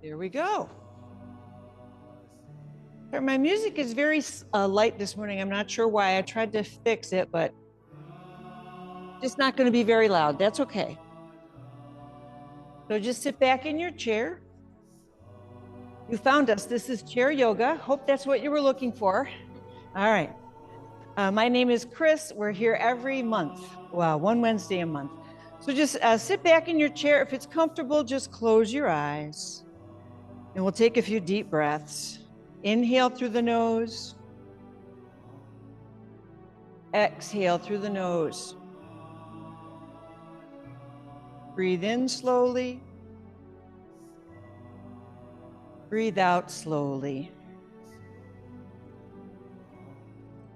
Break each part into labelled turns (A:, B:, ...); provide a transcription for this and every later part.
A: There we go. My music is very light this morning. I'm not sure why. I tried to fix it, but just not going to be very loud. That's okay. So just sit back in your chair. You found us. This is chair yoga. Hope that's what you were looking for. All right. My name is Chris. We're here every month. Well, one Wednesday a month. So just sit back in your chair. If it's comfortable, just close your eyes. And we'll take a few deep breaths. Inhale through the nose. Exhale through the nose. Breathe in slowly. Breathe out slowly.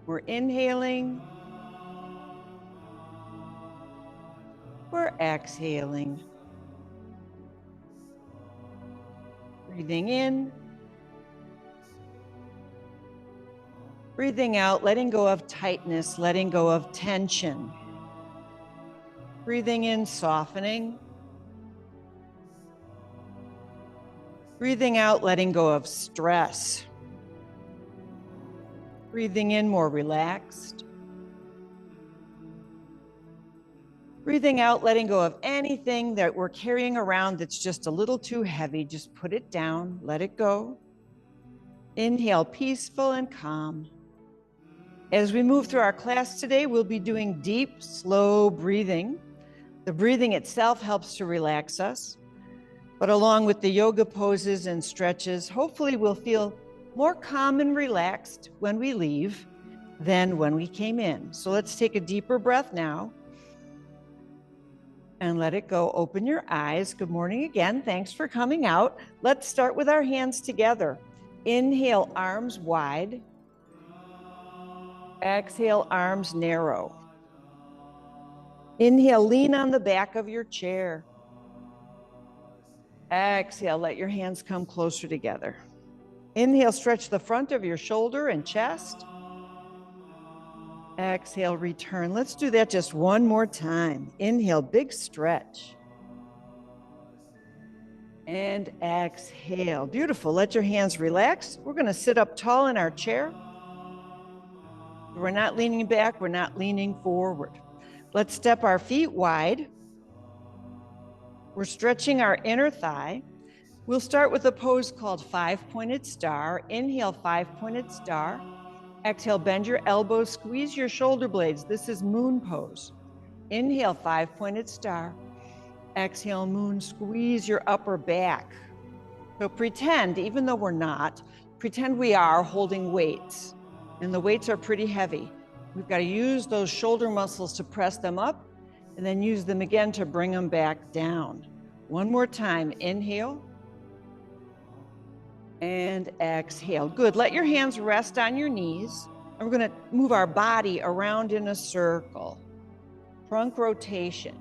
A: We're inhaling. We're exhaling. Breathing in. Breathing out, letting go of tightness, letting go of tension. Breathing in, softening. Breathing out, letting go of stress. Breathing in, more relaxed. Breathing out, letting go of anything that we're carrying around that's just a little too heavy. Just put it down, let it go. Inhale, peaceful and calm. As we move through our class today, we'll be doing deep, slow breathing. The breathing itself helps to relax us, but along with the yoga poses and stretches, hopefully we'll feel more calm and relaxed when we leave than when we came in. So let's take a deeper breath now and let it go. Open your eyes. Good morning again. Thanks for coming out. Let's start with our hands together. Inhale, arms wide. Exhale, arms narrow. Inhale, lean on the back of your chair. Exhale, let your hands come closer together. Inhale, stretch the front of your shoulder and chest. Exhale, return. Let's do that just one more time. Inhale, big stretch. And exhale. Beautiful. Let your hands relax. We're going to sit up tall in our chair. We're not leaning back. We're not leaning forward. Let's step our feet wide. We're stretching our inner thigh. We'll start with a pose called five-pointed star. Inhale, five-pointed star. Exhale, bend your elbows, squeeze your shoulder blades. This is moon pose. Inhale, five-pointed star. Exhale, moon, squeeze your upper back. So pretend, even though we're not, pretend we are holding weights. And the weights are pretty heavy. We've got to use those shoulder muscles to press them up and then use them again to bring them back down. One more time, inhale and exhale. Good, let your hands rest on your knees. And we're going to move our body around in a circle. Trunk rotation.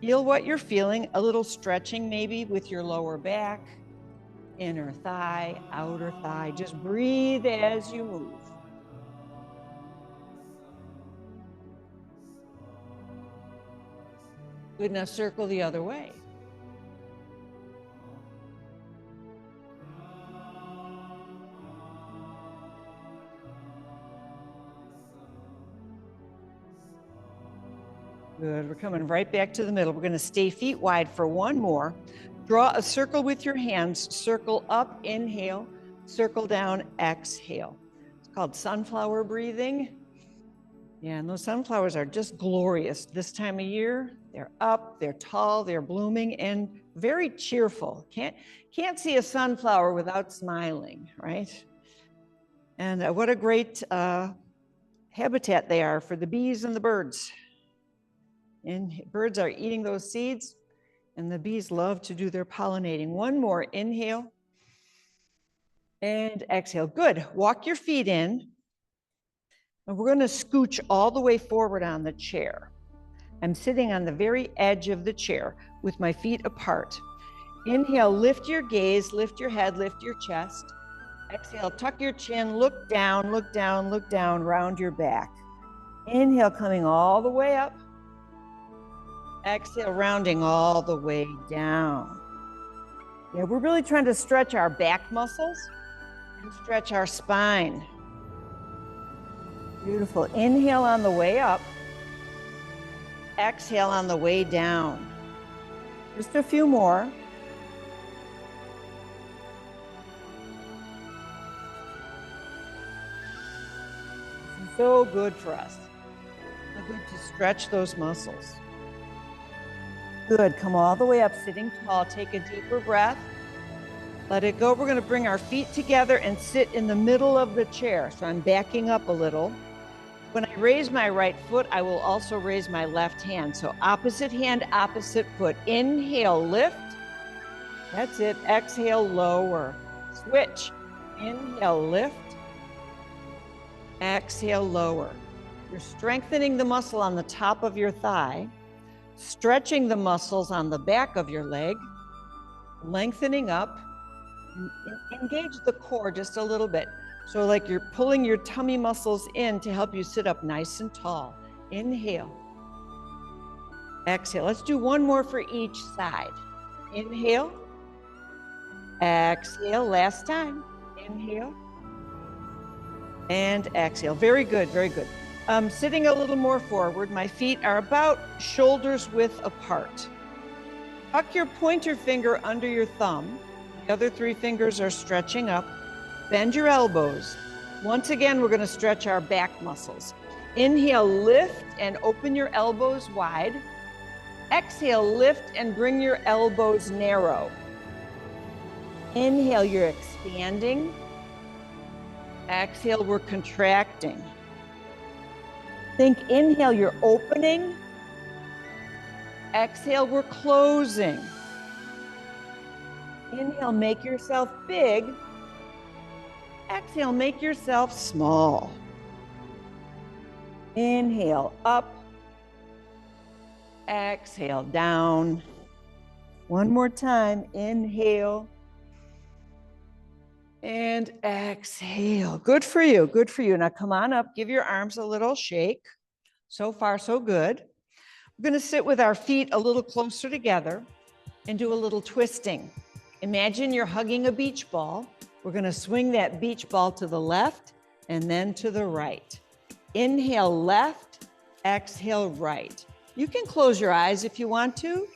A: Feel what you're feeling, a little stretching maybe with your lower back. Inner thigh, outer thigh. Just breathe as you move. Good, now circle the other way. Good, we're coming right back to the middle. We're going to stay feet wide for one more. Draw a circle with your hands. Circle up, inhale. Circle down, exhale. It's called sunflower breathing. Yeah, and those sunflowers are just glorious this time of year. They're up, they're tall, they're blooming, and very cheerful. Can't see a sunflower without smiling, right? And what a great habitat they are for the bees and the birds. And birds are eating those seeds, and the bees love to do their pollinating. One more, inhale and exhale. Good, walk your feet in. And we're gonna scooch all the way forward on the chair. I'm sitting on the very edge of the chair with my feet apart. Inhale, lift your gaze, lift your head, lift your chest. Exhale, tuck your chin, look down, look down, look down, round your back. Inhale, coming all the way up. Exhale, rounding all the way down. Yeah, we're really trying to stretch our back muscles and stretch our spine. Beautiful. Inhale on the way up. Exhale on the way down. Just a few more. This is so good for us. So good to stretch those muscles. Good. Come all the way up, sitting tall. Take a deeper breath. Let it go. We're going to bring our feet together and sit in the middle of the chair. So I'm backing up a little. When I raise my right foot, I will also raise my left hand. So opposite hand, opposite foot. Inhale, lift. That's it. Exhale, lower. Switch. Inhale, lift. Exhale, lower. You're strengthening the muscle on the top of your thigh, stretching the muscles on the back of your leg, lengthening up. Engage the core just a little bit. So like you're pulling your tummy muscles in to help you sit up nice and tall. Inhale. Exhale. Let's do one more for each side. Inhale. Exhale. Last time. Inhale. And exhale. Very good. Very good. Sitting a little more forward. My feet are about shoulders width apart. Tuck your pointer finger under your thumb. The other three fingers are stretching up. Bend your elbows. Once again, we're going to stretch our back muscles. Inhale, lift and open your elbows wide. Exhale, lift and bring your elbows narrow. Inhale, you're expanding. Exhale, we're contracting. Think inhale, you're opening. Exhale, we're closing. Inhale, make yourself big. Exhale, make yourself small. Inhale, up. Exhale, down. One more time. Inhale. And exhale. Good for you. Good for you. Now come on up. Give your arms a little shake. So far, so good. We're going to sit with our feet a little closer together and do a little twisting. Imagine you're hugging a beach ball. We're going to swing that beach ball to the left and then to the right. Inhale left, exhale right. You can close your eyes if you want to.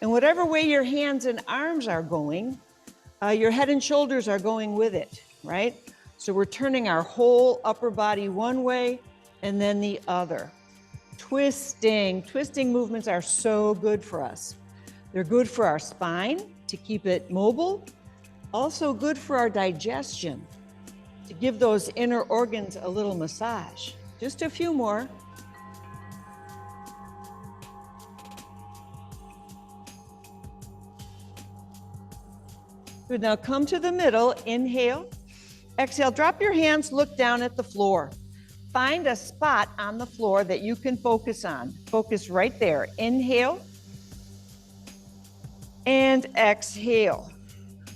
A: And whatever way your hands and arms are going, your head and shoulders are going with it, right? So we're turning our whole upper body one way and then the other. Twisting. Twisting movements are so good for us. They're good for our spine to keep it mobile. Also good for our digestion, to give those inner organs a little massage. Just a few more. Good, now come to the middle, inhale. Exhale, drop your hands, look down at the floor. Find a spot on the floor that you can focus on. Focus right there. Inhale and exhale.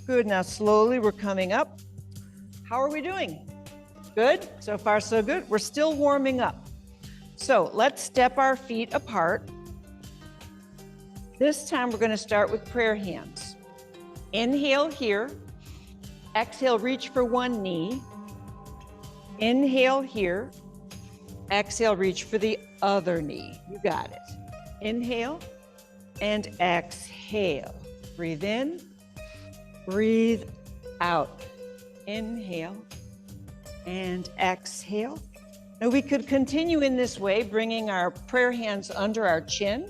A: Good, now slowly we're coming up. How are we doing? Good, so far so good. We're still warming up. So let's step our feet apart. This time we're gonna start with prayer hands. Inhale here, exhale, reach for one knee. Inhale here, exhale, reach for the other knee. You got it. Inhale and exhale. Breathe in. Breathe out. Inhale and exhale. Now we could continue in this way, bringing our prayer hands under our chin.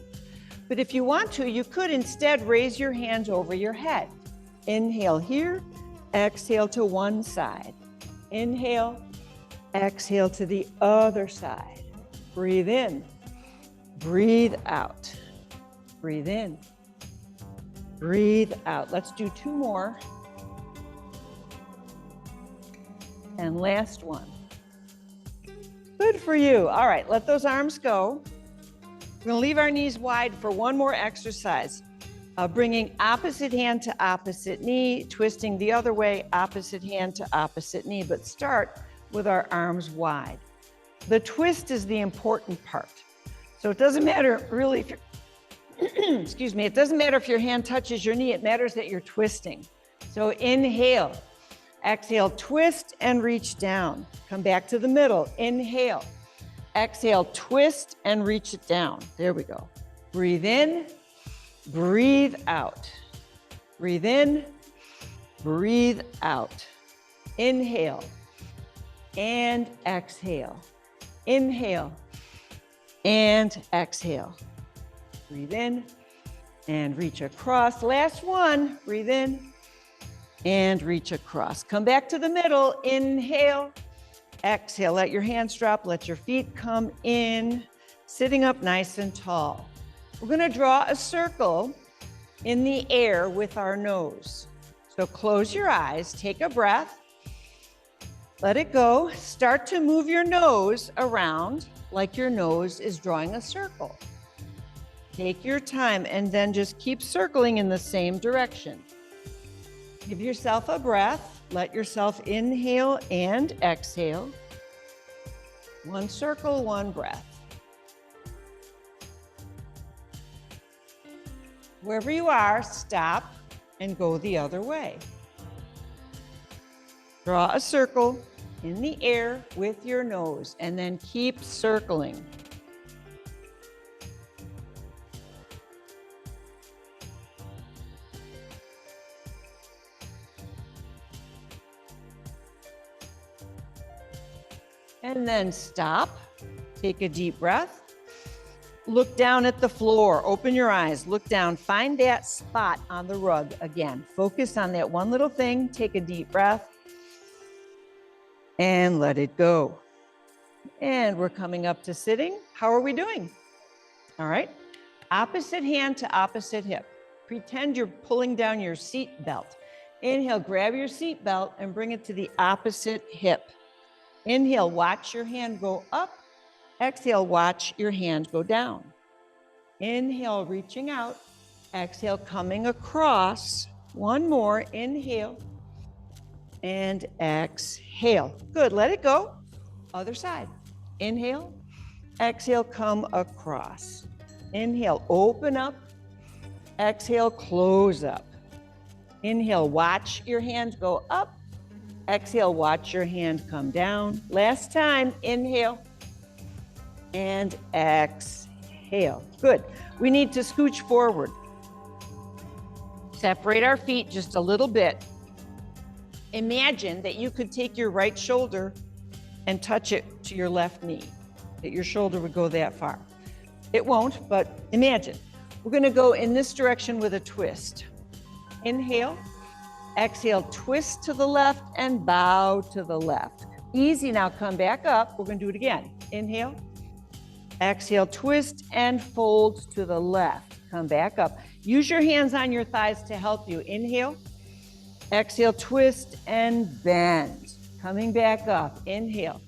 A: But if you want to, you could instead raise your hands over your head. Inhale here, exhale to one side. Inhale, exhale to the other side. Breathe in, breathe out. Breathe in. Breathe out. Let's do two more. And last one. Good for you. All right, let those arms go. We're going to leave our knees wide for one more exercise. Bringing opposite hand to opposite knee, twisting the other way, opposite hand to opposite knee, but start with our arms wide. The twist is the important part. So it doesn't matter really if you're excuse me, it doesn't matter if your hand touches your knee, it matters that you're twisting. So inhale, exhale, twist and reach down. Come back to the middle, inhale, exhale, twist and reach it down. There we go. Breathe in, breathe out. Breathe in, breathe out. Inhale and exhale. Inhale and exhale. Breathe in and reach across. Last one, breathe in and reach across. Come back to the middle, inhale, exhale. Let your hands drop, let your feet come in, sitting up nice and tall. We're gonna draw a circle in the air with our nose. So close your eyes, take a breath, let it go. Start to move your nose around like your nose is drawing a circle. Take your time and then just keep circling in the same direction. Give yourself a breath. Let yourself inhale and exhale. One circle, one breath. Wherever you are, stop and go the other way. Draw a circle in the air with your nose and then keep circling. And then stop, take a deep breath. Look down at the floor, open your eyes, look down, find that spot on the rug again. Focus on that one little thing, take a deep breath and let it go. And we're coming up to sitting. How are we doing? All right, opposite hand to opposite hip. Pretend you're pulling down your seat belt. Inhale, grab your seat belt and bring it to the opposite hip. Inhale, watch your hand go up. Exhale, watch your hand go down. Inhale, reaching out. Exhale, coming across. One more, inhale and exhale. Good, let it go. Other side. Inhale, exhale, come across. Inhale, open up. Exhale, close up. Inhale, watch your hand go up. Exhale, watch your hand come down. Last time, inhale and exhale. Good. We need to scooch forward. Separate our feet just a little bit. Imagine that you could take your right shoulder and touch it to your left knee, that your shoulder would go that far. It won't, but imagine. We're going to go in this direction with a twist. Inhale. Exhale, twist to the left and bow to the left. Easy, now come back up. We're gonna do it again. Inhale, exhale, twist and fold to the left. Come back up. Use your hands on your thighs to help you. Inhale, exhale, twist and bend. Coming back up, inhale.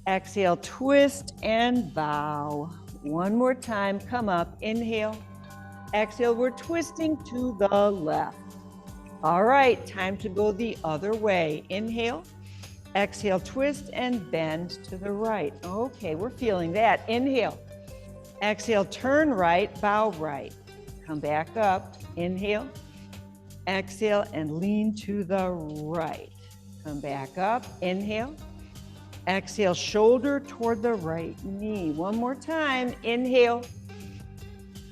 A: Exhale, twist and bow. One more time, come up, inhale. Exhale, we're twisting to the left. All right, time to go the other way. Inhale, exhale, twist and bend to the right. Okay, we're feeling that. Inhale, exhale, turn right, bow right. Come back up, inhale, exhale, and lean to the right. Come back up, inhale, exhale, shoulder toward the right knee. One more time, inhale,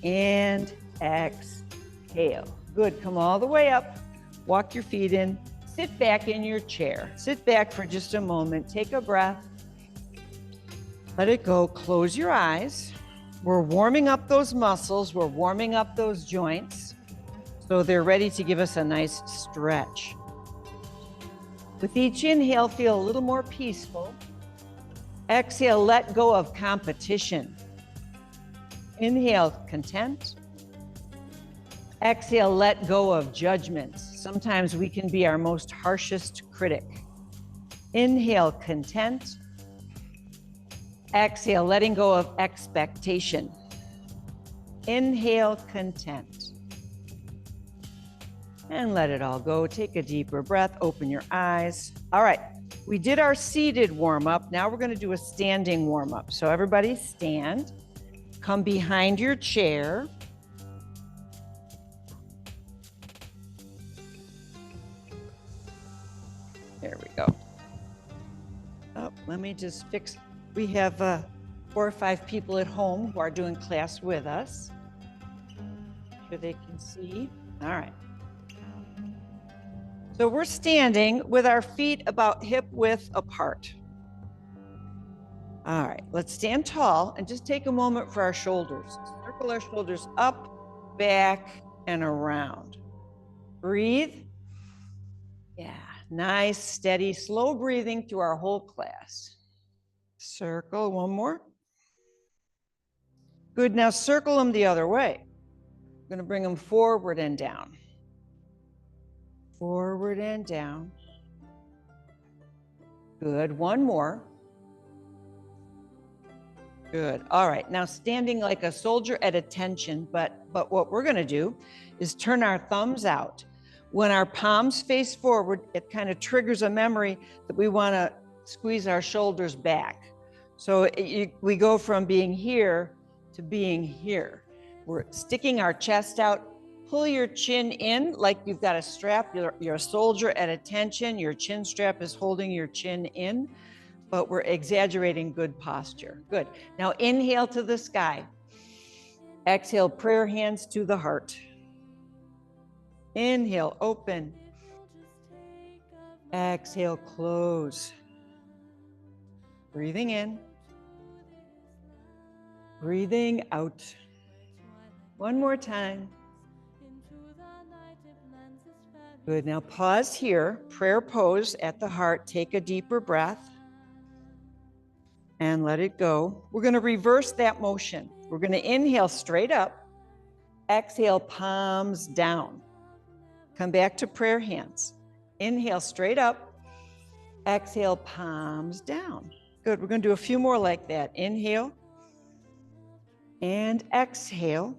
A: and exhale. Good, come all the way up. Walk your feet in, sit back in your chair. Sit back for just a moment, take a breath. Let it go, close your eyes. We're warming up those muscles, we're warming up those joints, so they're ready to give us a nice stretch. With each inhale, feel a little more peaceful. Exhale, let go of competition. Inhale, content. Exhale, let go of judgments. Sometimes we can be our most harshest critic. Inhale, content. Exhale, letting go of expectation. Inhale, content. And let it all go. Take a deeper breath, open your eyes. All right, we did our seated warm-up. Now we're gonna do a standing warm-up. So everybody stand, come behind your chair. There we go. Oh, let me just fix. We have 4 or 5 people at home who are doing class with us. So they can see. All right. So we're standing with our feet about hip width apart. All right, let's stand tall and just take a moment for our shoulders. Circle our shoulders up, back, and around. Breathe. Yeah, nice, steady, slow breathing through our whole class. Circle, one more. Good, now circle them the other way. I'm gonna bring them forward and down. Forward and down. Good, one more. Good, all right, now standing like a soldier at attention, but what we're gonna do is turn our thumbs out. When our palms face forward, it kind of triggers a memory that we wanna squeeze our shoulders back. So we go from being here to being here. We're sticking our chest out. Pull your chin in like you've got a strap. You're a soldier at attention. Your chin strap is holding your chin in, but we're exaggerating good posture. Good. Now inhale to the sky. Exhale, prayer hands to the heart. Inhale, open. Exhale, close. Breathing in. Breathing out. One more time. Good, now pause here, prayer pose at the heart. Take a deeper breath and let it go. We're gonna reverse that motion. We're gonna inhale straight up, exhale palms down. Come back to prayer hands. Inhale straight up, exhale palms down. Good, we're gonna do a few more like that. Inhale and exhale.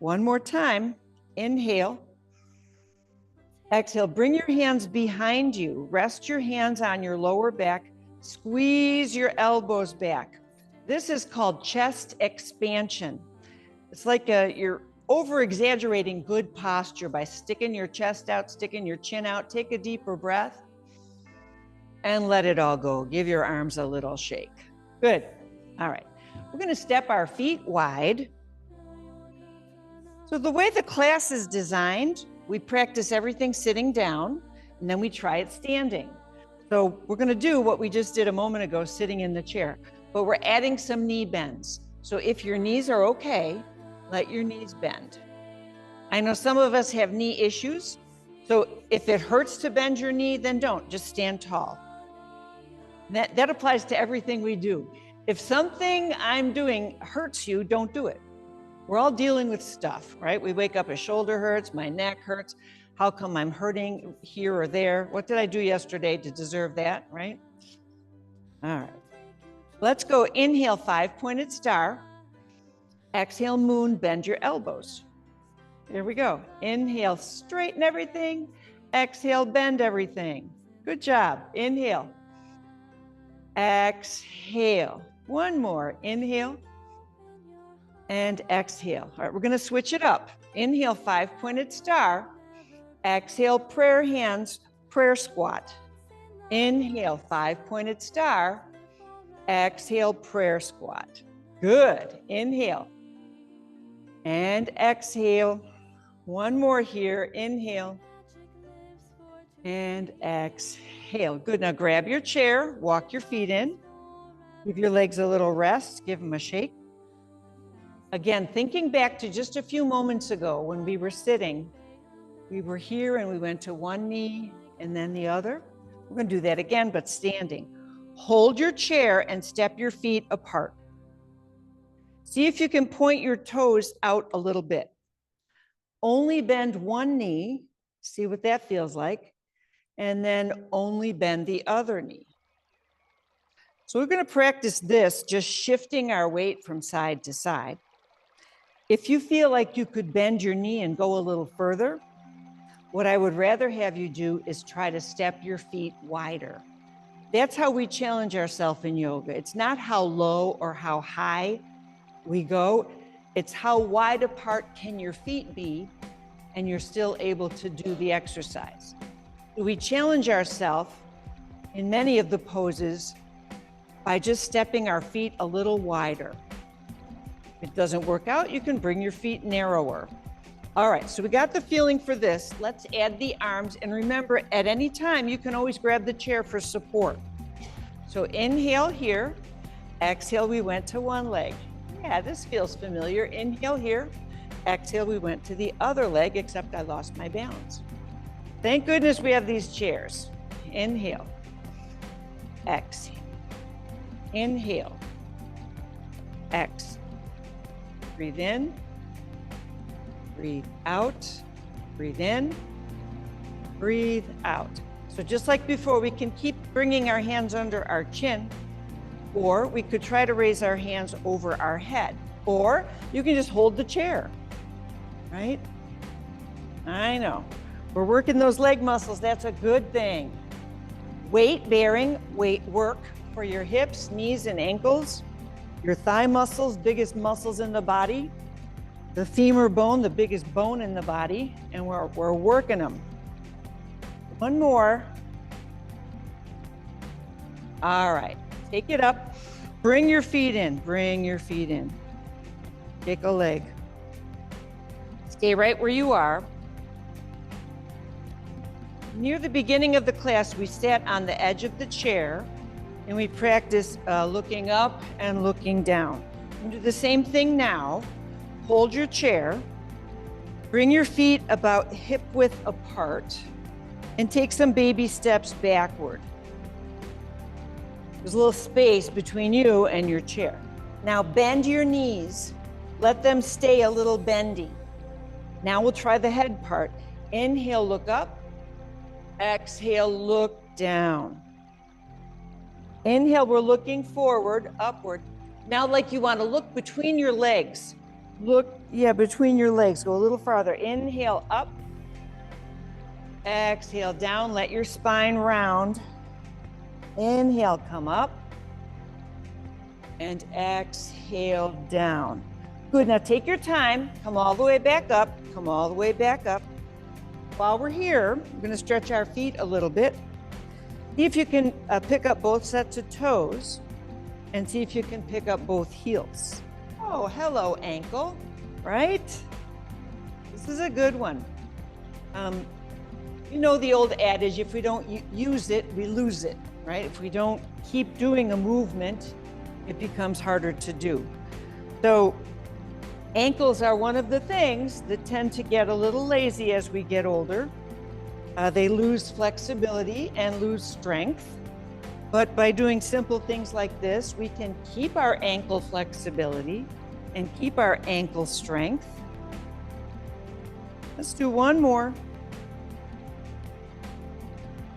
A: One more time, inhale. Exhale, bring your hands behind you. Rest your hands on your lower back. Squeeze your elbows back. This is called chest expansion. It's like you're over-exaggerating good posture by sticking your chest out, sticking your chin out. Take a deeper breath and let it all go. Give your arms a little shake. Good. All right. We're going to step our feet wide. So the way the class is designed, we practice everything sitting down, and then we try it standing. So we're gonna do what we just did a moment ago, sitting in the chair, but we're adding some knee bends. So if your knees are okay, let your knees bend. I know some of us have knee issues, so if it hurts to bend your knee, then don't, just stand tall. That applies to everything we do. If something I'm doing hurts you, don't do it. We're all dealing with stuff, right? We wake up, a shoulder hurts, my neck hurts. How come I'm hurting here or there? What did I do yesterday to deserve that, right? All right. Let's go. Inhale, 5-pointed star. Exhale, moon, bend your elbows. There we go. Inhale, straighten everything. Exhale, bend everything. Good job. Inhale. Exhale. One more. Inhale. And exhale. All right, we're going to switch it up. Inhale, 5-pointed star. Exhale, prayer hands, prayer squat. Inhale, 5-pointed star. Exhale, prayer squat. Good. Inhale. And exhale. One more here. Inhale. And exhale. Good. Now grab your chair, walk your feet in. Give your legs a little rest. Give them a shake. Again, thinking back to just a few moments ago when we were sitting, we were here and we went to one knee and then the other. We're going to do that again, but standing. Hold your chair and step your feet apart. See if you can point your toes out a little bit. Only bend one knee. See what that feels like. And then only bend the other knee. So we're going to practice this, just shifting our weight from side to side. If you feel like you could bend your knee and go a little further, what I would rather have you do is try to step your feet wider. That's how we challenge ourselves in yoga. It's not how low or how high we go. It's how wide apart can your feet be and you're still able to do the exercise. We challenge ourselves in many of the poses by just stepping our feet a little wider. If it doesn't work out, you can bring your feet narrower. All right, so we got the feeling for this. Let's add the arms, and remember, at any time, you can always grab the chair for support. So inhale here, exhale, we went to one leg. Yeah, this feels familiar. Inhale here, exhale, we went to the other leg, except I lost my balance. Thank goodness we have these chairs. Inhale, exhale, inhale, exhale. Breathe in, breathe out, breathe in, breathe out. So just like before, we can keep bringing our hands under our chin, or we could try to raise our hands over our head, or you can just hold the chair, right? I know. We're working those leg muscles. That's a good thing. Weight bearing, weight work for your hips, knees, and ankles. Your thigh muscles, biggest muscles in the body. The femur bone, the biggest bone in the body. And we're working them. One more. All right, take it up. Bring your feet in, bring your feet in. Kick a leg. Stay right where you are. Near the beginning of the class, we sat on the edge of the chair and we practiced looking up and looking down. You do the same thing now. Hold your chair, bring your feet about hip width apart, and take some baby steps backward. There's a little space between you and your chair. Now bend your knees. Let them stay a little bendy. Now we'll try the head part. Inhale, look up. Exhale, look down. Inhale, we're looking forward, upward. Now like you want to look between your legs. Look, yeah, between your legs. Go a little farther. Inhale, up. Exhale, down. Let your spine round. Inhale, come up. And exhale, down. Good, now take your time. Come all the way back up. Come all the way back up. While we're here, we're going to stretch our feet a little bit. See if you can pick up both sets of toes and see if you can pick up both heels. Oh, hello, ankle, right? This is a good one. You know the old adage, if we don't use it, we lose it, right? If we don't keep doing a movement, it becomes harder to do. So ankles are one of the things that tend to get a little lazy as we get older. They lose flexibility and lose strength. But by doing simple things like this, we can keep our ankle flexibility and keep our ankle strength. Let's do one more.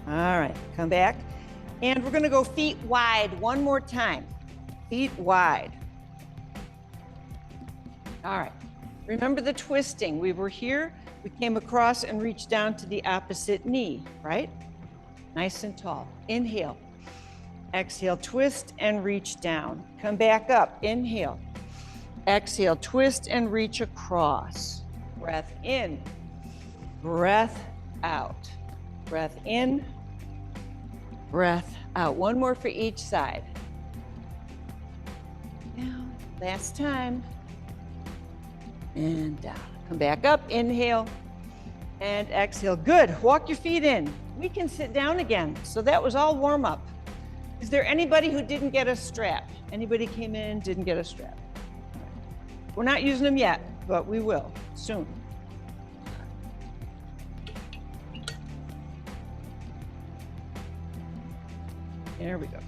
A: All right, come back. And we're gonna go feet wide one more time. Feet wide. All right, remember the twisting. We were here, we came across and reached down to the opposite knee, right? Nice and tall. Inhale. Exhale, twist and reach down. Come back up, inhale. Exhale, twist and reach across. Breath in, breath out. Breath in, breath out. One more for each side. Down, last time. And down. Come back up, inhale and exhale. Good, walk your feet in. We can sit down again. So that was all warm up. Is there anybody who didn't get a strap? Anybody came in, didn't get a strap? We're not using them yet, but we will soon. There we go.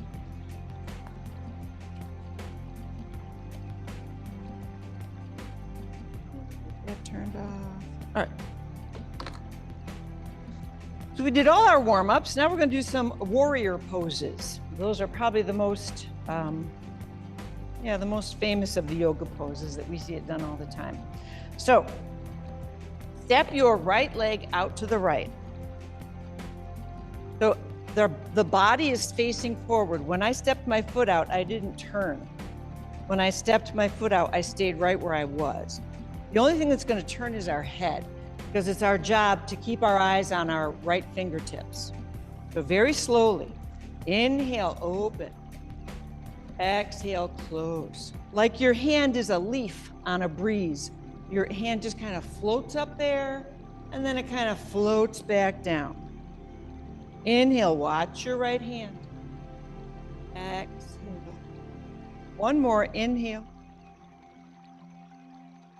A: That turned off. All right. So we did all our warm-ups. Now we're going to do some warrior poses. Those are probably the most, the most famous of the yoga poses that we see it done all the time. So step your right leg out to the right. So the body is facing forward. When I stepped my foot out, I didn't turn. When I stepped my foot out, I stayed right where I was. The only thing that's going to turn is our head, because it's our job to keep our eyes on our right fingertips. So very slowly, Inhale, open. Exhale, close. Like your hand is a leaf on a breeze. Your hand just kind of floats up there, and then it kind of floats back down. Inhale, watch your right hand. Exhale. One more, inhale.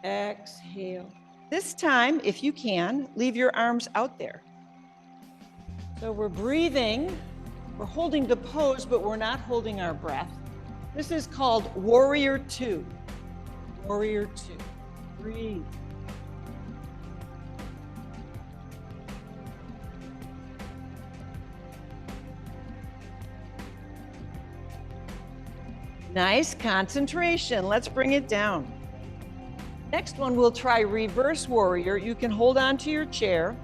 A: Exhale. This time, if you can, leave your arms out there. So we're breathing, we're holding the pose, but we're not holding our breath. This is called Warrior Two. Warrior Two. Breathe. Nice concentration. Let's bring it down. Next one, we'll try reverse warrior. You can hold on to your chair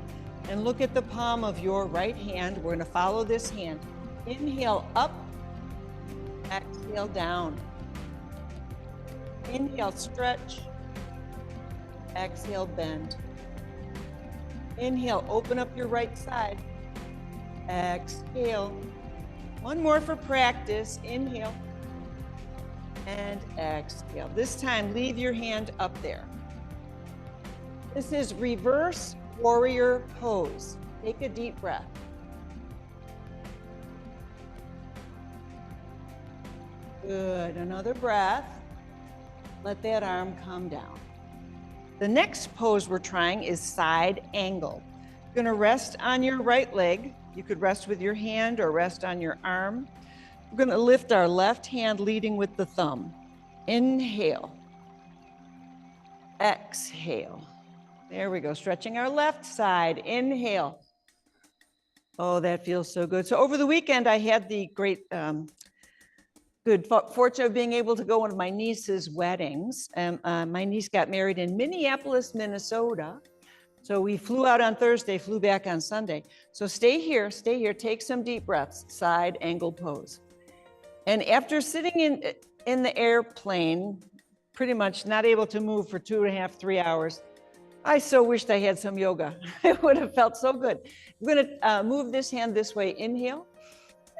A: and look at the palm of your right hand. We're going to follow this hand. Inhale up, exhale down. Inhale, stretch. Exhale, bend. Inhale, open up your right side. Exhale. One more for practice. Inhale. And exhale. This time, leave your hand up there. This is reverse warrior pose. Take a deep breath. Good. Another breath. Let that arm come down. The next pose we're trying is side angle. You're going to rest on your right leg. You could rest with your hand or rest on your arm. We're going to lift our left hand leading with the thumb. Inhale. Exhale. There we go. Stretching our left side. Inhale. Oh, that feels so good. So over the weekend, I had the great good fortune of being able to go to one of my niece's weddings. My niece got married in Minneapolis, Minnesota. So we flew out on Thursday, flew back on Sunday. So stay here, take some deep breaths, side angle pose. And after sitting in the airplane, pretty much not able to move for 2.5, 3 hours, I so wished I had some yoga. It would have felt so good. I'm gonna move this hand this way. Inhale,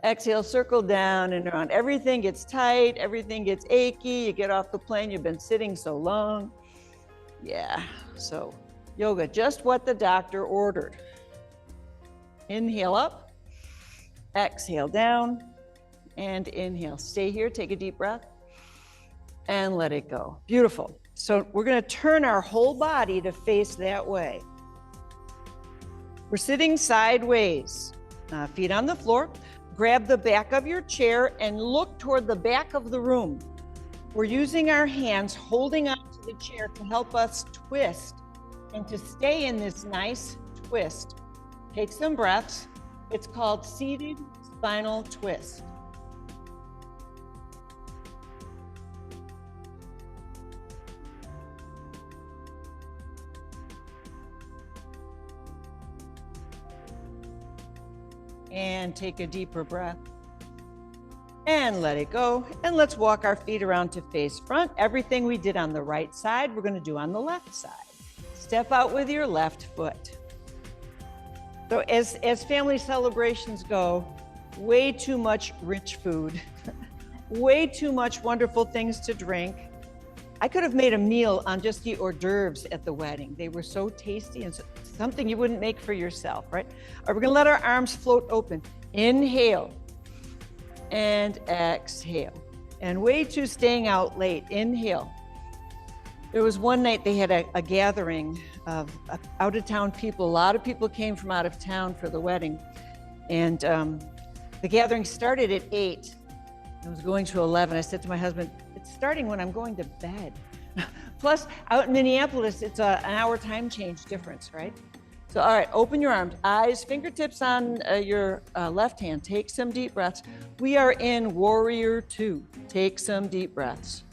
A: exhale, circle down and around. Everything gets tight, everything gets achy. You get off the plane, you've been sitting so long. Yeah, so yoga, just what the doctor ordered. Inhale up, exhale down, and inhale. Stay here, take a deep breath, and let it go. Beautiful. So we're gonna turn our whole body to face that way. We're sitting sideways, feet on the floor. Grab the back of your chair and look toward the back of the room. We're using our hands holding onto the chair to help us twist and to stay in this nice twist. Take some breaths. It's called seated spinal twist. And take a deeper breath. And let it go. And let's walk our feet around to face front. Everything we did on the right side, we're going to do on the left side. Step out with your left foot. So as family celebrations go, way too much rich food, way too much wonderful things to drink. I could have made a meal on just the hors d'oeuvres at the wedding. They were so tasty and something you wouldn't make for yourself, right? All right, we're gonna let our arms float open. Inhale and exhale. And way too staying out late. Inhale. There was one night they had a gathering of out-of-town people. A lot of people came from out of town for the wedding. And the gathering started at 8. It was going to 11. I said to my husband, it's starting when I'm going to bed. Plus, out in Minneapolis, it's an hour time change difference, right? So, all right, open your arms, eyes, fingertips on your left hand. Take some deep breaths. We are in Warrior Two. Take some deep breaths.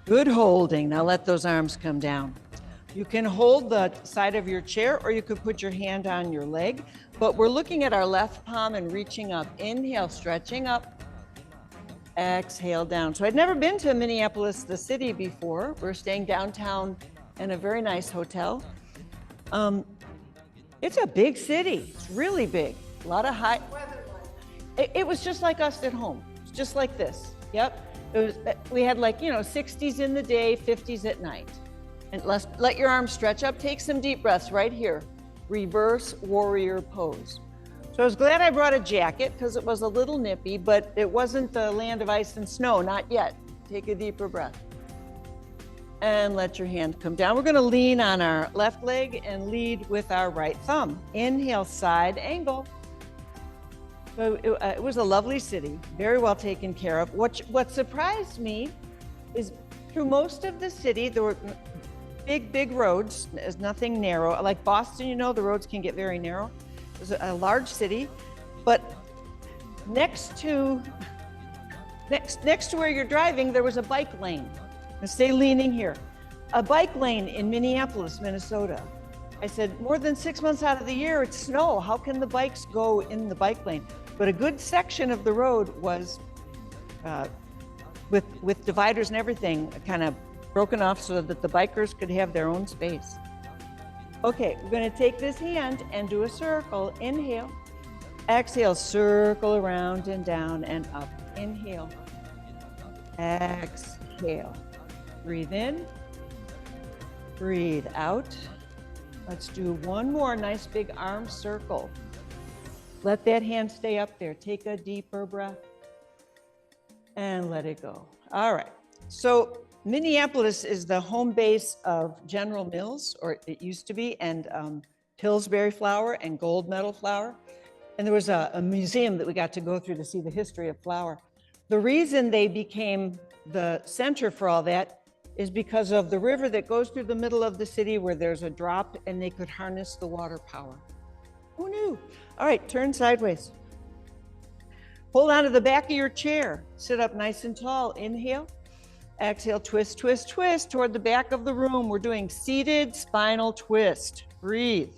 A: Good holding. Now let those arms come down. You can hold the side of your chair or you could put your hand on your leg, but we're looking at our left palm and reaching up. Inhale, stretching up. Exhale down. So I'd never been to Minneapolis, the city before. We're staying downtown in a very nice hotel. It's a big city. It's really big. A lot of high. It was just like us at home. It's just like this. Yep. We had like, 60s in the day, 50s at night. And let your arms stretch up. Take some deep breaths right here. Reverse warrior pose. So I was glad I brought a jacket because it was a little nippy, but it wasn't the land of ice and snow, not yet. Take a deeper breath. And let your hand come down. We're going to lean on our left leg and lead with our right thumb. Inhale, side angle. So it was a lovely city, very well taken care of. What surprised me is through most of the city, there were big roads. There's nothing narrow. Like Boston, the roads can get very narrow. It was a large city, but next to where you're driving, there was a bike lane. And stay leaning here. A bike lane in Minneapolis, Minnesota. I said, more than 6 months out of the year, it's snow. How can the bikes go in the bike lane? But a good section of the road was with dividers and everything kind of broken off so that the bikers could have their own space. Okay, we're going to take this hand and do a circle. Inhale. Exhale, circle around and down and up. Inhale. Exhale. Breathe in. Breathe out. Let's do one more nice big arm circle. Let that hand stay up there. Take a deeper breath and let it go. All right. So Minneapolis is the home base of General Mills, or it used to be, and Pillsbury flour and gold medal flour. And there was a museum that we got to go through to see the history of flour. The reason they became the center for all that is because of the river that goes through the middle of the city where there's a drop and they could harness the water power. Who knew? All right, turn sideways. Hold on to the back of your chair. Sit up nice and tall. Inhale. Exhale, twist, twist, twist toward the back of the room. We're doing seated spinal twist. Breathe.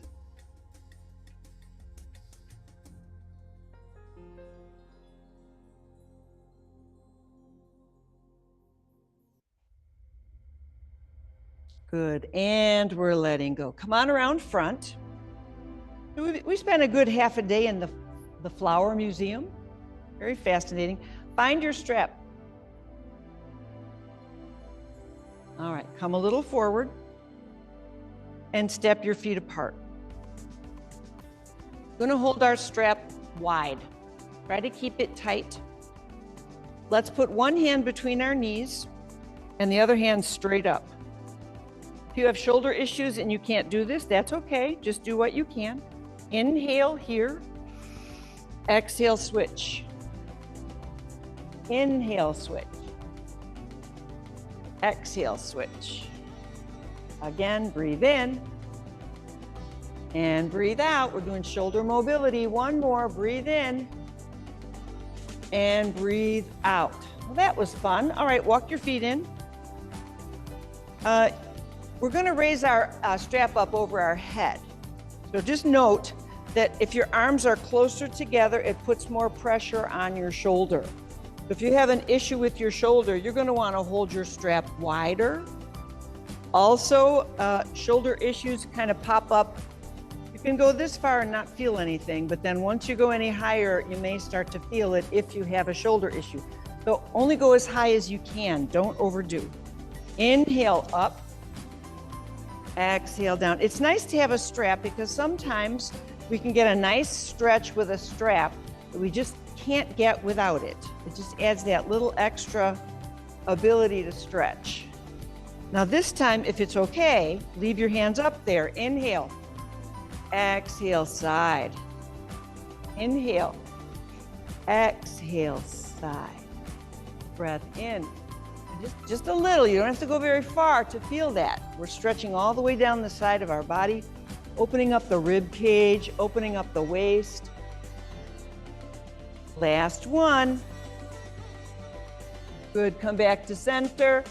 A: Good, and we're letting go. Come on around front. We spent a good half a day in the Flower Museum. Very fascinating. Find your strap. All right, come a little forward and step your feet apart. We're gonna hold our strap wide. Try to keep it tight. Let's put one hand between our knees and the other hand straight up. If you have shoulder issues and you can't do this, that's okay. Just do what you can. Inhale here. Exhale, switch. Inhale, switch. Exhale, switch. Again, breathe in and breathe out. We're doing shoulder mobility. One more, breathe in and breathe out. Well, that was fun. All right, walk your feet in. We're gonna raise our strap up over our head. So just note that if your arms are closer together, it puts more pressure on your shoulder. If you have an issue with your shoulder, you're gonna wanna hold your strap wider. Also, shoulder issues kind of pop up. You can go this far and not feel anything, but then once you go any higher, you may start to feel it if you have a shoulder issue. So only go as high as you can, don't overdo. Inhale up, exhale down. It's nice to have a strap because sometimes we can get a nice stretch with a strap that we just can't get without it. It just adds that little extra ability to stretch. Now this time, if it's okay, leave your hands up there. Inhale, exhale, side. Inhale, exhale, side. Breath in. Just a little, you don't have to go very far to feel that. We're stretching all the way down the side of our body, opening up the rib cage, opening up the waist. Last one. Good, come back to center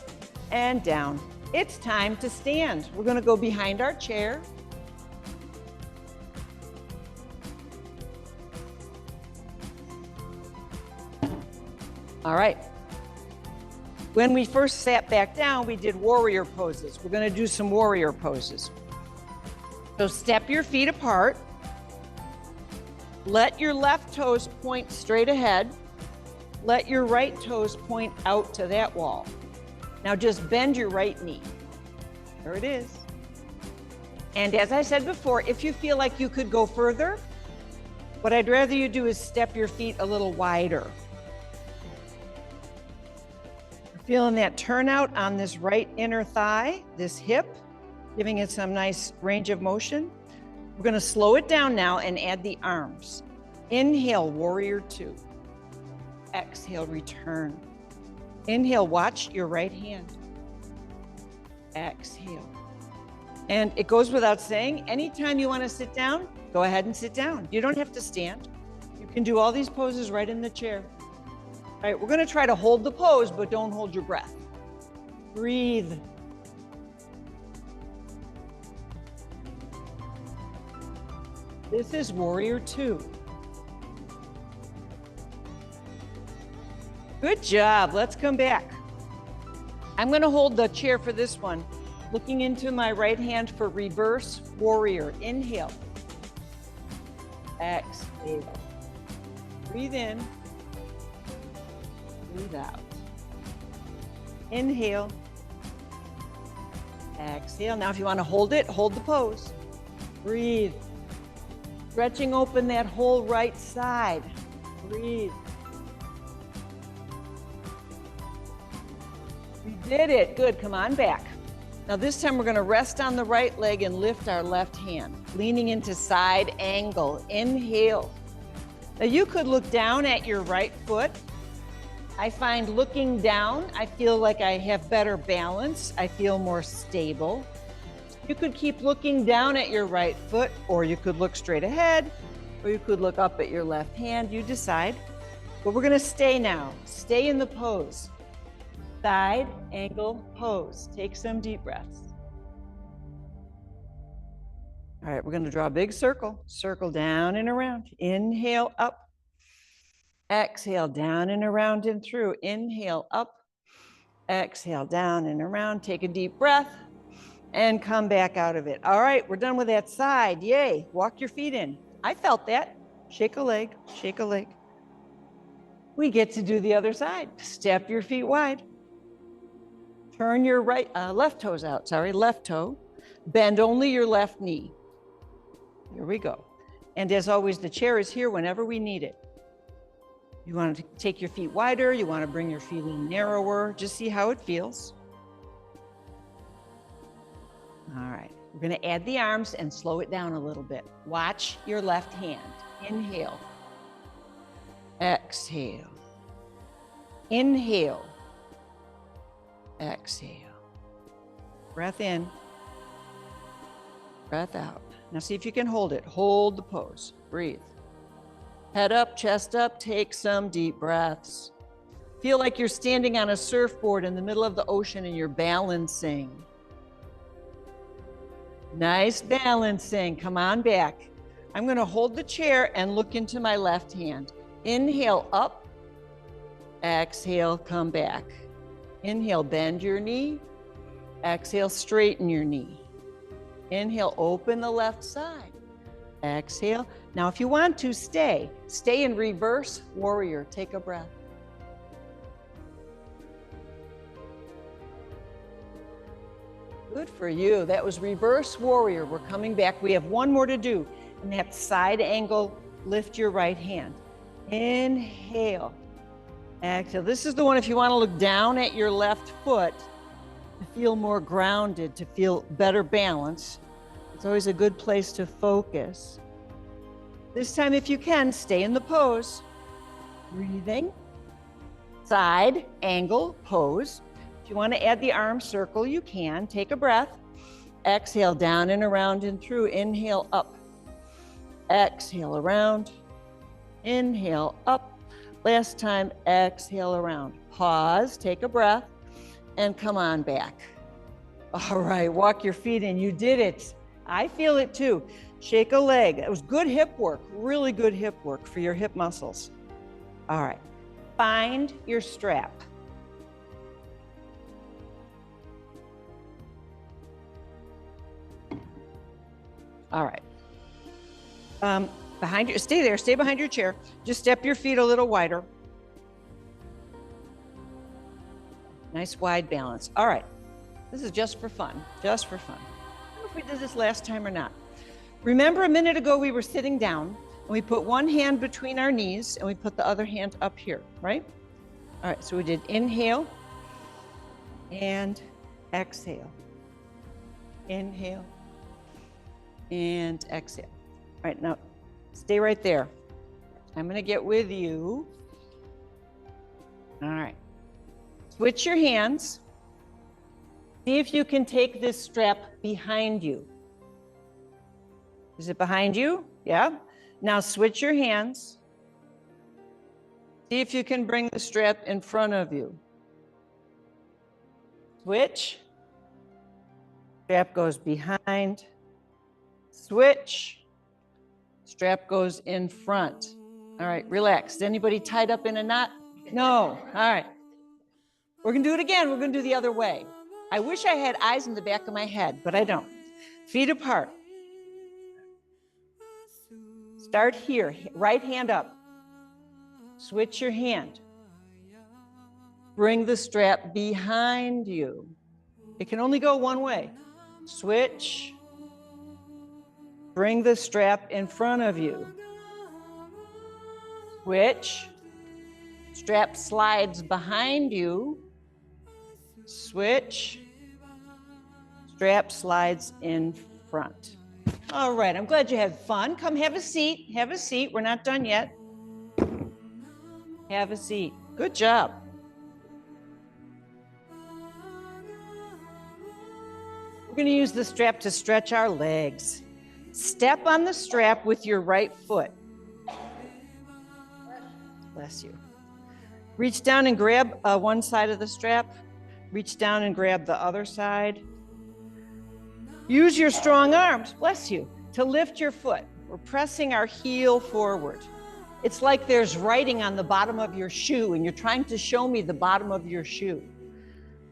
A: and down. It's time to stand. We're gonna go behind our chair. All right, When we first sat back down, we did warrior poses. We're going to do some warrior poses. So step your feet apart. Let your left toes point straight ahead. Let your right toes point out to that wall. Now just bend your right knee. There it is. And as I said before, if you feel like you could go further, what I'd rather you do is step your feet a little wider. You're feeling that turnout on this right inner thigh, this hip, giving it some nice range of motion. We're going to slow it down now and add the arms. Inhale, warrior two. Exhale, return. Inhale, watch your right hand. Exhale. And it goes without saying, anytime you want to sit down, go ahead and sit down. You don't have to stand. You can do all these poses right in the chair. All right, we're going to try to hold the pose, but don't hold your breath. Breathe. This is warrior two. Good job. Let's come back. I'm going to hold the chair for this one, looking into my right hand for reverse warrior. Inhale. Exhale. Breathe in. Breathe out. Inhale. Exhale. Now, if you want to hold it, hold the pose. Breathe. Stretching open that whole right side. Breathe. We did it. Good. Come on back. Now this time we're going to rest on the right leg and lift our left hand, leaning into side angle. Inhale. Now you could look down at your right foot. I find looking down, I feel like I have better balance. I feel more stable. You could keep looking down at your right foot, or you could look straight ahead, or you could look up at your left hand. You decide. But we're going to stay now. Stay in the pose. Side angle pose. Take some deep breaths. All right, we're going to draw a big circle. Circle down and around. Inhale up. Exhale down and around and through. Inhale up. Exhale down and around. Take a deep breath and come back out of it. All right, we're done with that side. Yay. Walk your feet in. I felt that. Shake a leg. Shake a leg. We get to do the other side. Step your feet wide. Turn your left toes out, left toe. Bend only your left knee. Here we go. And as always, the chair is here whenever we need it. You want to take your feet wider, you want to bring your feet in narrower, just see how it feels. All right, we're going to add the arms and slow it down a little bit. Watch your left hand. Inhale. Exhale. Inhale. Exhale. Breath in. Breath out. Now see if you can hold it. Hold the pose. Breathe. Head up, chest up. Take some deep breaths. Feel like you're standing on a surfboard in the middle of the ocean and you're balancing. Nice balancing. Come on back. I'm going to hold the chair and look into my left hand. Inhale up. Exhale, come back. Inhale, bend your knee. Exhale, straighten your knee. Inhale, open the left side. Exhale. Now, if you want to, stay in reverse warrior. Take a breath. Good for you. That was reverse warrior. We're coming back. We have one more to do, and that's side angle. Lift your right hand. Inhale. Exhale. This is the one if you want to look down at your left foot to feel more grounded, to feel better balance. It's always a good place to focus. This time, if you can, stay in the pose. Breathing. Side angle pose. If you want to add the arm circle, you can. Take a breath. Exhale down and around and through. Inhale up. Exhale around. Inhale up. Last time, exhale around. Pause, take a breath, and come on back. All right, walk your feet in. You did it. I feel it too. Shake a leg. It was good hip work, really good hip work for your hip muscles. All right, find your strap. All right. Behind you, stay behind your chair. Just step your feet a little wider. Nice wide balance. All right. This is just for fun, just for fun. I don't know if we did this last time or not. Remember a minute ago we were sitting down and we put one hand between our knees and we put the other hand up here, right? All right, so we did inhale and exhale. Inhale and exhale. All right, now stay right there. I'm gonna get with you. All right, switch your hands. See if you can take this strap behind you. Is it behind you? Yeah. Now switch your hands. See if you can bring the strap in front of you. Switch. Strap goes behind. Switch. Strap goes in front. All right, relax. Is anybody tied up in a knot? No. All right. We're going to do it again. We're going to do the other way. I wish I had eyes in the back of my head, but I don't. Feet apart. Start here. Right hand up. Switch your hand. Bring the strap behind you. It can only go one way. Switch. Bring the strap in front of you. Switch. Strap slides behind you. Switch. Strap slides in front. All right, I'm glad you had fun. Come have a seat. Have a seat. We're not done yet. Have a seat. Good job. We're going to use the strap to stretch our legs. Step on the strap with your right foot. Bless you. Reach down and grab one side of the strap. Reach down and grab the other side. Use your strong arms, bless you, to lift your foot. We're pressing our heel forward. It's like there's writing on the bottom of your shoe and you're trying to show me the bottom of your shoe.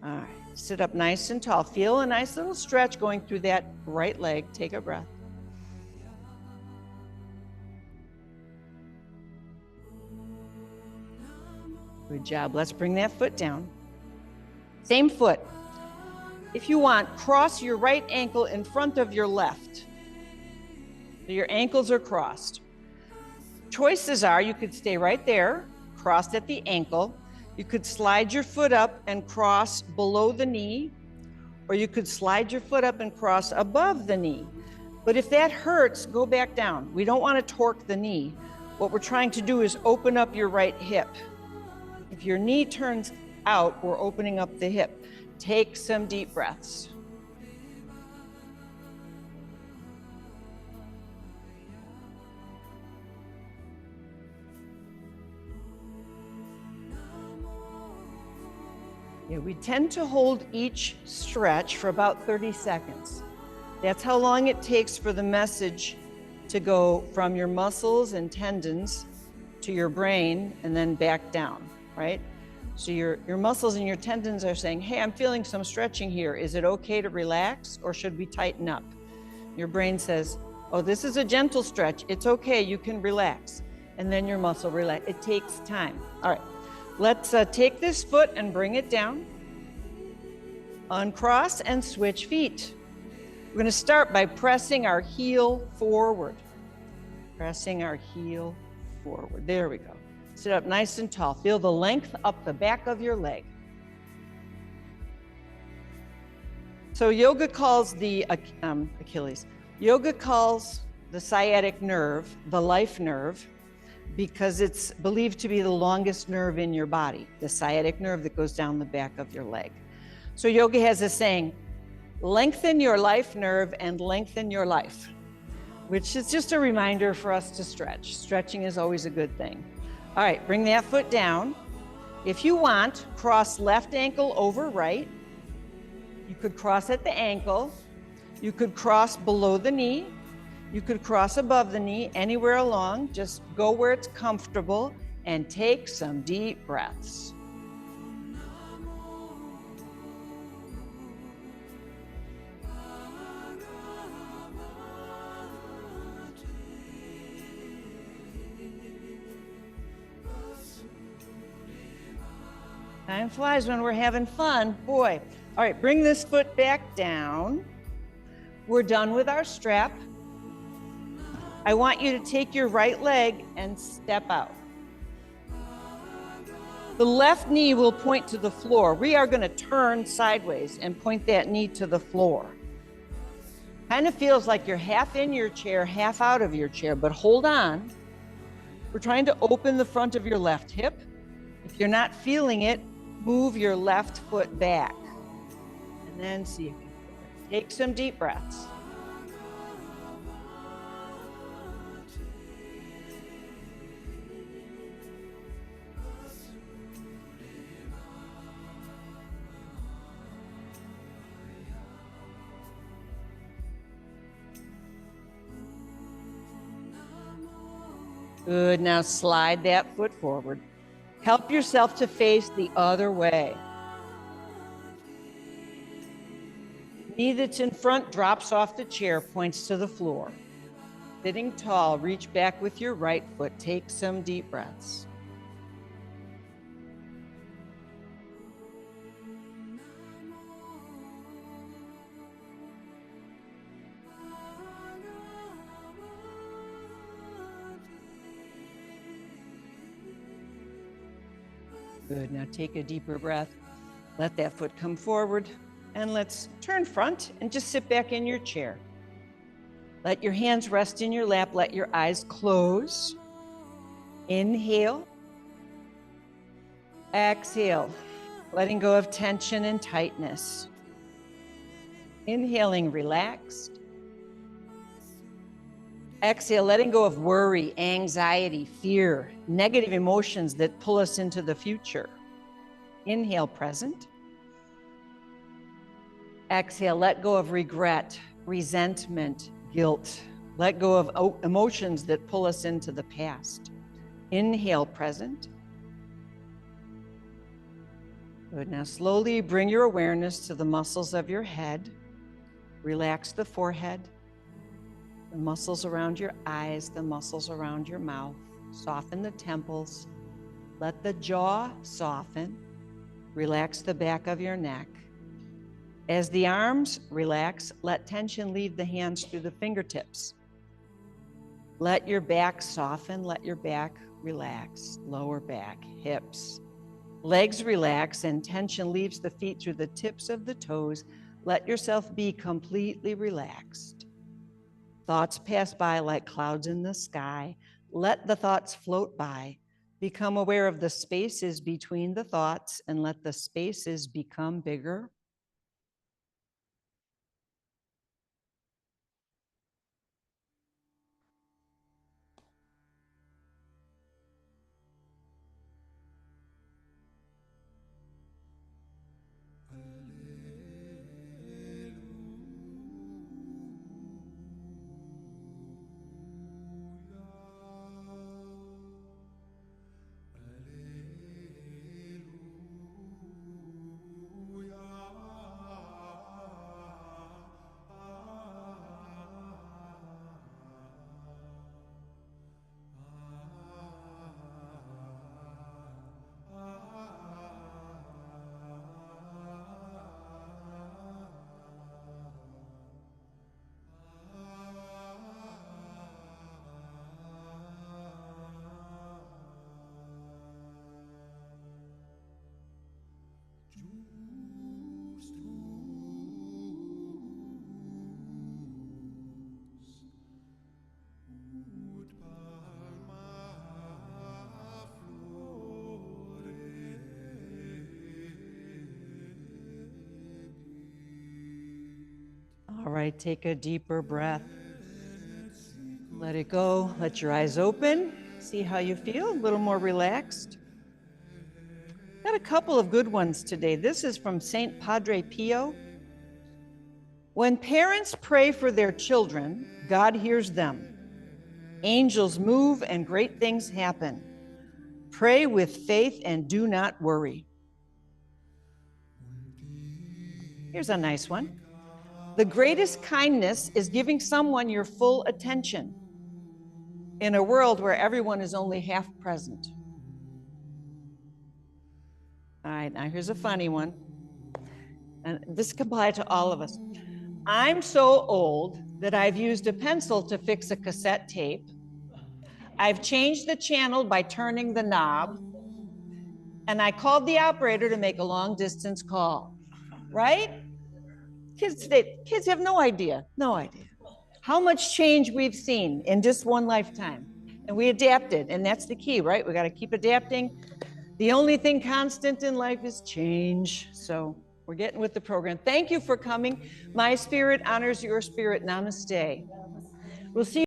A: All right, sit up nice and tall. Feel a nice little stretch going through that right leg. Take a breath. Good job. Let's bring that foot down. Same foot. If you want, cross your right ankle in front of your left. So your ankles are crossed. Choices are you could stay right there, crossed at the ankle. You could slide your foot up and cross below the knee, or you could slide your foot up and cross above the knee. But if that hurts, go back down. We don't want to torque the knee. What we're trying to do is open up your right hip. If your knee turns out, we're opening up the hip. Take some deep breaths. Yeah, we tend to hold each stretch for about 30 seconds. That's how long it takes for the message to go from your muscles and tendons to your brain and then back down, right? So your muscles and your tendons are saying, hey, I'm feeling some stretching here. Is it okay to relax or should we tighten up? Your brain says, oh, this is a gentle stretch. It's okay, you can relax. And then your muscle relax. It takes time. All right, let's take this foot and bring it down. Uncross and switch feet. We're gonna start by pressing our heel forward. Pressing our heel forward. There we go. Sit up nice and tall. Feel the length up the back of your leg. So yoga calls the Achilles. Yoga calls the sciatic nerve the life nerve because it's believed to be the longest nerve in your body, the sciatic nerve that goes down the back of your leg. So yoga has a saying, lengthen your life nerve and lengthen your life, which is just a reminder for us to stretch. Stretching is always a good thing. All right, bring that foot down. If you want, cross left ankle over right. You could cross at the ankle. You could cross below the knee. You could cross above the knee, anywhere along. Just go where it's comfortable and take some deep breaths. Time flies when we're having fun. Boy. All right, bring this foot back down. We're done with our strap. I want you to take your right leg and step out. The left knee will point to the floor. We are going to turn sideways and point that knee to the floor. Kind of feels like you're half in your chair, half out of your chair, but hold on. We're trying to open the front of your left hip. If you're not feeling it, move your left foot back. And then see if you can take some deep breaths. Good, now slide that foot forward. Help yourself to face the other way. Knee that's in front drops off the chair, points to the floor. Sitting tall, reach back with your right foot. Take some deep breaths. Good, now take a deeper breath. Let that foot come forward and let's turn front and just sit back in your chair. Let your hands rest in your lap. Let your eyes close. Inhale. Exhale, letting go of tension and tightness. Inhaling, relaxed. Exhale, letting go of worry, anxiety, fear, negative emotions that pull us into the future. Inhale, present. Exhale, let go of regret, resentment, guilt. Let go of emotions that pull us into the past. Inhale, present. Good, now slowly bring your awareness to the muscles of your head. Relax the forehead. The muscles around your eyes, the muscles around your mouth. Soften the temples. Let the jaw soften. Relax the back of your neck. As the arms relax, let tension leave the hands through the fingertips. Let your back soften. Let your back relax. Lower back, hips. Legs relax and tension leaves the feet through the tips of the toes. Let yourself be completely relaxed. Thoughts pass by like clouds in the sky. Let the thoughts float by. Become aware of the spaces between the thoughts and let the spaces become bigger. All right, take a deeper breath. Let it go. Let your eyes open. See how you feel, a little more relaxed. Got a couple of good ones today. This is from Saint Padre Pio. When parents pray for their children, God hears them. Angels move and great things happen. Pray with faith and do not worry. Here's a nice one. The greatest kindness is giving someone your full attention in a world where everyone is only half present. All right, now here's a funny one. And this can apply to all of us. I'm so old that I've used a pencil to fix a cassette tape. I've changed the channel by turning the knob. And I called the operator to make a long distance call. Right? Kids today, kids have no idea how much change we've seen in just one lifetime. And we adapted, and that's the key, right? We got to keep adapting. The only thing constant in life is change. So we're getting with the program. Thank you for coming. My spirit honors your spirit. Namaste. We'll see you.